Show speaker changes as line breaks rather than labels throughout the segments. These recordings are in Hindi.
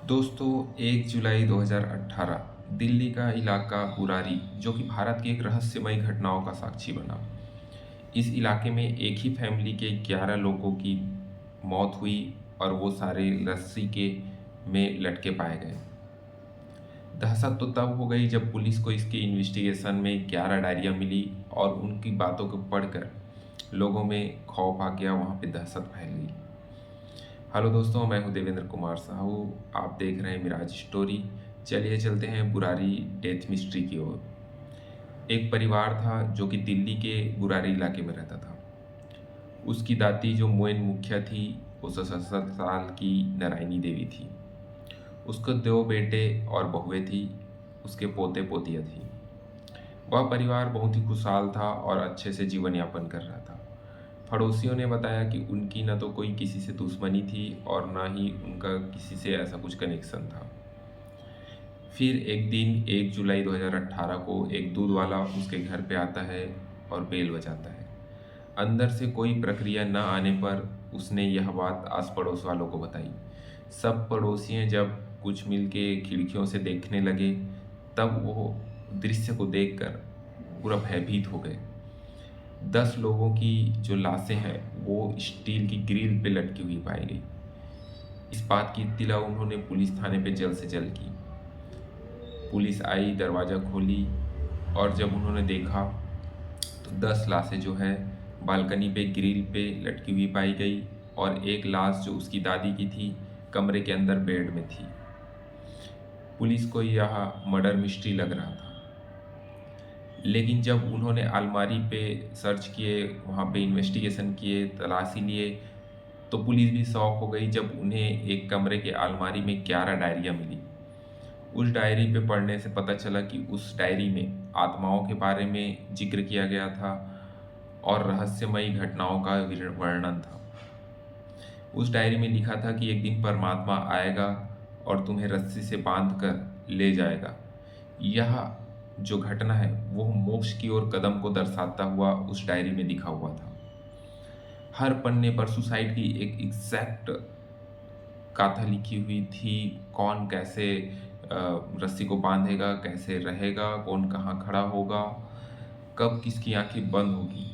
दोस्तों 1 जुलाई 2018 दिल्ली का इलाका बुरारी जो कि भारत की एक रहस्यमयी घटनाओं का साक्षी बना। इस इलाके में एक ही फैमिली के 11 लोगों की मौत हुई और वो सारे रस्सी के में लटके पाए गए। दहशत तो तब हो गई जब पुलिस को इसके इन्वेस्टिगेशन में 11 डायरियां मिली और उनकी बातों को पढ़कर लोगों में खौफ आ गया, वहाँ पे दहशत फैल गई। हेलो दोस्तों, मैं हूं देवेंद्र कुमार साहू। आप देख रहे हैं मिराज स्टोरी। चलिए चलते हैं बुरारी डेथ मिस्ट्री की ओर। एक परिवार था जो कि दिल्ली के बुरारी इलाके में रहता था। उसकी दादी जो मोइन मुखिया थी, वो 67 साल की नारायणी देवी थी। उसको दो बेटे और बहुएं थी। उसके पोते पोतियाँ थी। वह परिवार बहुत ही खुशहाल था और अच्छे से जीवन यापन कर रहा था। पड़ोसियों ने बताया कि उनकी न तो कोई किसी से दुश्मनी थी और ना ही उनका किसी से ऐसा कुछ कनेक्शन था। फिर एक दिन 1 जुलाई 2018 को एक दूध वाला उसके घर पे आता है और बेल बजाता है। अंदर से कोई प्रक्रिया न आने पर उसने यह बात आस पड़ोस वालों को बताई। सब पड़ोसियों जब कुछ मिल के खिड़कियों से देखने लगे, तब वो दृश्य को देखकर पूरा भयभीत हो गए। 10 लोगों की जो लाशें हैं वो स्टील की ग्रिल पे लटकी हुई पाई गई। इस बात की इत्तला उन्होंने पुलिस थाने पे जल्द से जल्द की। पुलिस आई, दरवाज़ा खोली और जब उन्होंने देखा तो 10 लाशें जो है बालकनी पे ग्रिल पे लटकी हुई पाई गई और एक लाश जो उसकी दादी की थी कमरे के अंदर बेड में थी। पुलिस को यह मर्डर मिस्ट्री लग रहा था। लेकिन जब उन्होंने अलमारी पे सर्च किए, वहाँ पे इन्वेस्टिगेशन किए, तलाशी लिए, तो पुलिस भी शॉक हो गई जब उन्हें एक कमरे के अलमारी में 11 डायरियाँ मिली। उस डायरी पे पढ़ने से पता चला कि उस डायरी में आत्माओं के बारे में जिक्र किया गया था और रहस्यमयी घटनाओं का वर्णन था। उस डायरी में लिखा था कि एक दिन परमात्मा आएगा और तुम्हें रस्सी से बांध कर ले जाएगा। यह जो घटना है वो मोक्ष की ओर कदम को दर्शाता हुआ उस डायरी में लिखा हुआ था। हर पन्ने पर सुसाइड की एक एग्जैक्ट गाथा लिखी हुई थी। कौन कैसे रस्सी को बांधेगा, कैसे रहेगा, कौन कहाँ खड़ा होगा, कब किसकी आंखें बंद होगी।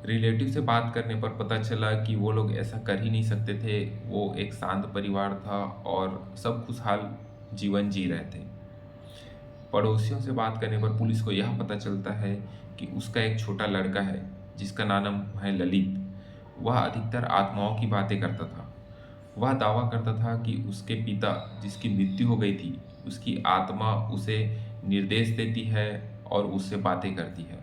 रिलेटिव से बात करने पर पता चला कि वो लोग ऐसा कर ही नहीं सकते थे। वो एक शांत परिवार था और सब खुशहाल जीवन जी रहे थे। पड़ोसियों से बात करने पर पुलिस को यह पता चलता है कि उसका एक छोटा लड़का है जिसका नाम है ललित। वह अधिकतर आत्माओं की बातें करता था। वह दावा करता था कि उसके पिता जिसकी मृत्यु हो गई थी, उसकी आत्मा उसे निर्देश देती है और उससे बातें करती है।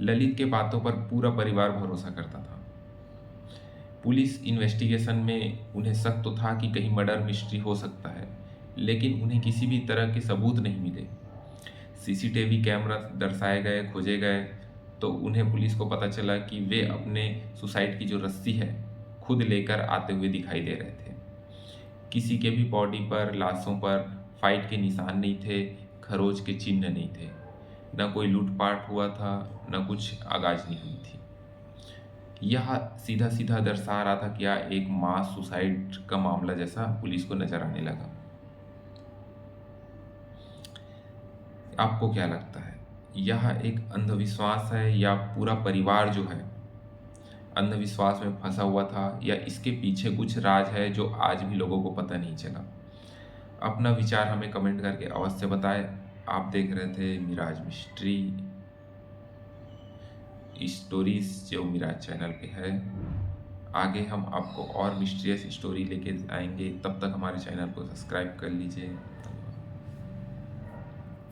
ललित के बातों पर पूरा परिवार भरोसा करता था। पुलिस इन्वेस्टिगेशन में उन्हें शक तो था कि कहीं मर्डर मिस्ट्री हो सकता है, लेकिन उन्हें किसी भी तरह के सबूत नहीं मिले। सीसीटीवी कैमरा दर्शाए गए, खोजे गए, तो उन्हें पुलिस को पता चला कि वे अपने सुसाइड की जो रस्सी है खुद लेकर आते हुए दिखाई दे रहे थे। किसी के भी बॉडी पर, लाशों पर फाइट के निशान नहीं थे, खरोच के चिन्ह नहीं थे, न कोई लूटपाट हुआ था, न कुछ आगाजनी हुई थी। यह सीधा सीधा दर्शा रहा था कि यह एक मास सुसाइड का मामला जैसा पुलिस को नजर आने लगा। आपको क्या लगता है, यह एक अंधविश्वास है या पूरा परिवार जो है अंधविश्वास में फंसा हुआ था, या इसके पीछे कुछ राज है जो आज भी लोगों को पता नहीं चला? अपना विचार हमें कमेंट करके अवश्य बताएं। आप देख रहे थे मिराज मिस्ट्री स्टोरीज जो मिराज चैनल पे है। आगे हम आपको और मिस्ट्रियस स्टोरी लेके आएंगे। तब तक हमारे चैनल को सब्सक्राइब कर लीजिए।